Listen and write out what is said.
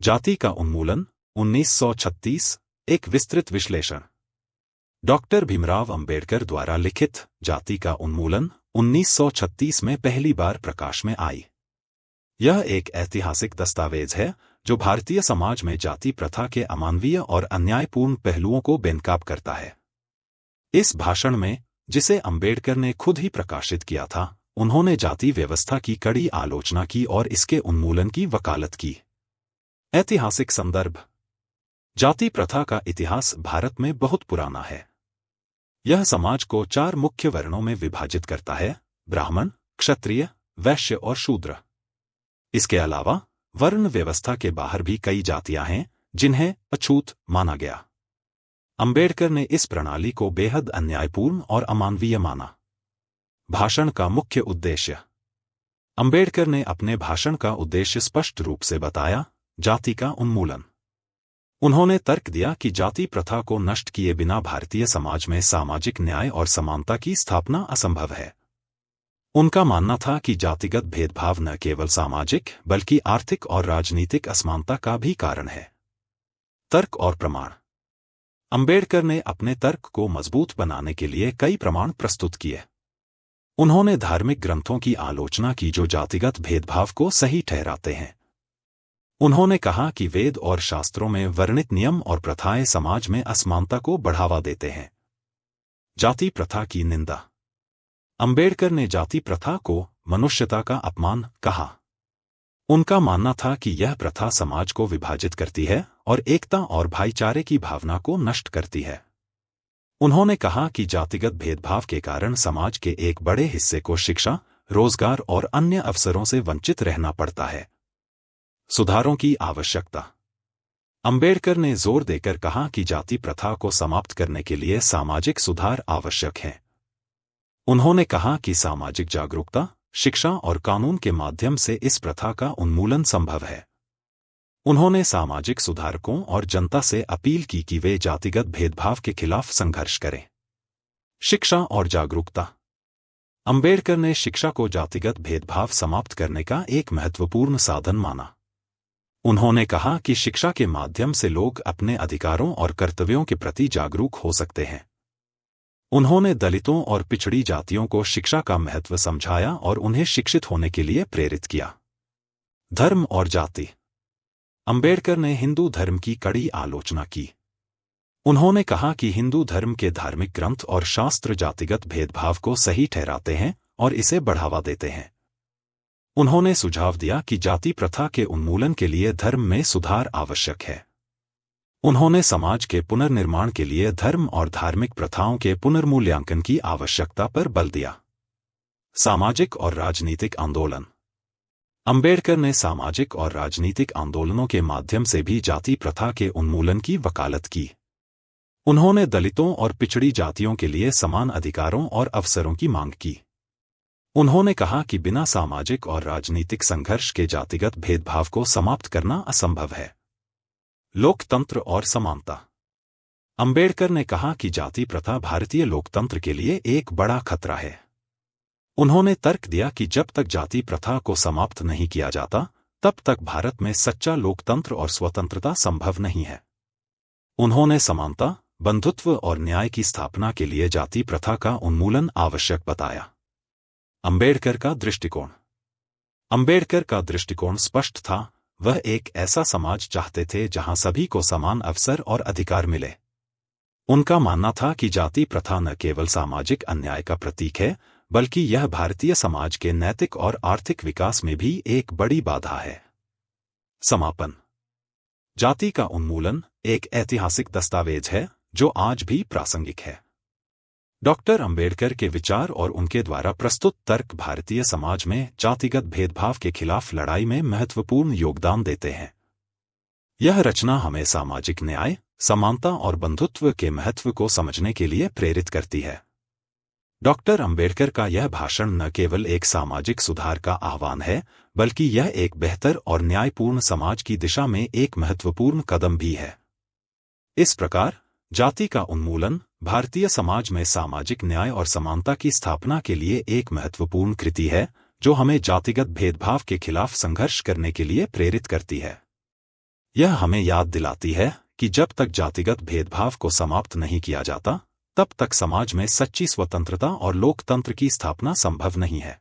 जाति का उन्मूलन 1936 एक विस्तृत विश्लेषण। डॉक्टर भीमराव अंबेडकर द्वारा लिखित जाति का उन्मूलन 1936 में पहली बार प्रकाश में आई। यह एक ऐतिहासिक दस्तावेज है जो भारतीय समाज में जाति प्रथा के अमानवीय और अन्यायपूर्ण पहलुओं को बेनकाब करता है। इस भाषण में, जिसे अंबेडकर ने खुद ही प्रकाशित किया था, उन्होंने जाति व्यवस्था की कड़ी आलोचना की और इसके उन्मूलन की वकालत की। ऐतिहासिक संदर्भ। जाति प्रथा का इतिहास भारत में बहुत पुराना है। यह समाज को 4 मुख्य वर्णों में विभाजित करता है: ब्राह्मण, क्षत्रिय, वैश्य और शूद्र। इसके अलावा वर्ण व्यवस्था के बाहर भी कई जातियां हैं जिन्हें अछूत माना गया। अंबेडकर ने इस प्रणाली को बेहद अन्यायपूर्ण और अमानवीय माना। भाषण का मुख्य उद्देश्य। अंबेडकर ने अपने भाषण का उद्देश्य स्पष्ट रूप से बताया: जाति का उन्मूलन। उन्होंने तर्क दिया कि जाति प्रथा को नष्ट किए बिना भारतीय समाज में सामाजिक न्याय और समानता की स्थापना असंभव है। उनका मानना था कि जातिगत भेदभाव न केवल सामाजिक बल्कि आर्थिक और राजनीतिक असमानता का भी कारण है। तर्क और प्रमाण। अंबेडकर ने अपने तर्क को मजबूत बनाने के लिए कई प्रमाण प्रस्तुत किए। उन्होंने धार्मिक ग्रंथों की आलोचना की जो जातिगत भेदभाव को सही ठहराते हैं। उन्होंने कहा कि वेद और शास्त्रों में वर्णित नियम और प्रथाएं समाज में असमानता को बढ़ावा देते हैं। जाति प्रथा की निंदा। अंबेडकर ने जाति प्रथा को मनुष्यता का अपमान कहा। उनका मानना था कि यह प्रथा समाज को विभाजित करती है और एकता और भाईचारे की भावना को नष्ट करती है। उन्होंने कहा कि जातिगत भेदभाव के कारण समाज के एक बड़े हिस्से को शिक्षा, रोजगार और अन्य अवसरों से वंचित रहना पड़ता है। सुधारों की आवश्यकता। अंबेडकर ने जोर देकर कहा कि जाति प्रथा को समाप्त करने के लिए सामाजिक सुधार आवश्यक है। उन्होंने कहा कि सामाजिक जागरूकता, शिक्षा और कानून के माध्यम से इस प्रथा का उन्मूलन संभव है। उन्होंने सामाजिक सुधारकों और जनता से अपील की कि वे जातिगत भेदभाव के खिलाफ संघर्ष करें। शिक्षा और जागरूकता। अंबेडकर ने शिक्षा को जातिगत भेदभाव समाप्त करने का एक महत्वपूर्ण साधन माना। उन्होंने कहा कि शिक्षा के माध्यम से लोग अपने अधिकारों और कर्तव्यों के प्रति जागरूक हो सकते हैं। उन्होंने दलितों और पिछड़ी जातियों को शिक्षा का महत्व समझाया और उन्हें शिक्षित होने के लिए प्रेरित किया। धर्म और जाति। अंबेडकर ने हिंदू धर्म की कड़ी आलोचना की। उन्होंने कहा कि हिंदू धर्म के धार्मिक ग्रंथ और शास्त्र जातिगत भेदभाव को सही ठहराते हैं और इसे बढ़ावा देते हैं। उन्होंने सुझाव दिया कि जाति प्रथा के उन्मूलन के लिए धर्म में सुधार आवश्यक है। उन्होंने समाज के पुनर्निर्माण के लिए धर्म और धार्मिक प्रथाओं के पुनर्मूल्यांकन की आवश्यकता पर बल दिया। सामाजिक और राजनीतिक आंदोलन। अंबेडकर ने सामाजिक और राजनीतिक आंदोलनों के माध्यम से भी जाति प्रथा के उन्मूलन की वकालत की। उन्होंने दलितों और पिछड़ी जातियों के लिए समान अधिकारों और अवसरों की मांग की। उन्होंने कहा कि बिना सामाजिक और राजनीतिक संघर्ष के जातिगत भेदभाव को समाप्त करना असंभव है। लोकतंत्र और समानता। अंबेडकर ने कहा कि जाति प्रथा भारतीय लोकतंत्र के लिए एक बड़ा खतरा है। उन्होंने तर्क दिया कि जब तक जाति प्रथा को समाप्त नहीं किया जाता, तब तक भारत में सच्चा लोकतंत्र और स्वतंत्रता संभव नहीं है। उन्होंने समानता, बंधुत्व और न्याय की स्थापना के लिए जाति प्रथा का उन्मूलन आवश्यक बताया। अंबेडकर का दृष्टिकोण। अंबेडकर का दृष्टिकोण स्पष्ट था। वह एक ऐसा समाज चाहते थे जहां सभी को समान अवसर और अधिकार मिले। उनका मानना था कि जाति प्रथा न केवल सामाजिक अन्याय का प्रतीक है, बल्कि यह भारतीय समाज के नैतिक और आर्थिक विकास में भी एक बड़ी बाधा है। समापन। जाति का उन्मूलन एक ऐतिहासिक दस्तावेज है जो आज भी प्रासंगिक है। डॉक्टर अंबेडकर के विचार और उनके द्वारा प्रस्तुत तर्क भारतीय समाज में जातिगत भेदभाव के खिलाफ लड़ाई में महत्वपूर्ण योगदान देते हैं। यह रचना हमें सामाजिक न्याय, समानता और बंधुत्व के महत्व को समझने के लिए प्रेरित करती है। डॉक्टर अंबेडकर का यह भाषण न केवल एक सामाजिक सुधार का आह्वान है, बल्कि यह एक बेहतर और न्यायपूर्ण समाज की दिशा में एक महत्वपूर्ण कदम भी है। इस प्रकार जाति का उन्मूलन भारतीय समाज में सामाजिक न्याय और समानता की स्थापना के लिए एक महत्वपूर्ण कृति है, जो हमें जातिगत भेदभाव के खिलाफ संघर्ष करने के लिए प्रेरित करती है। यह हमें याद दिलाती है कि जब तक जातिगत भेदभाव को समाप्त नहीं किया जाता, तब तक समाज में सच्ची स्वतंत्रता और लोकतंत्र की स्थापना संभव नहीं है।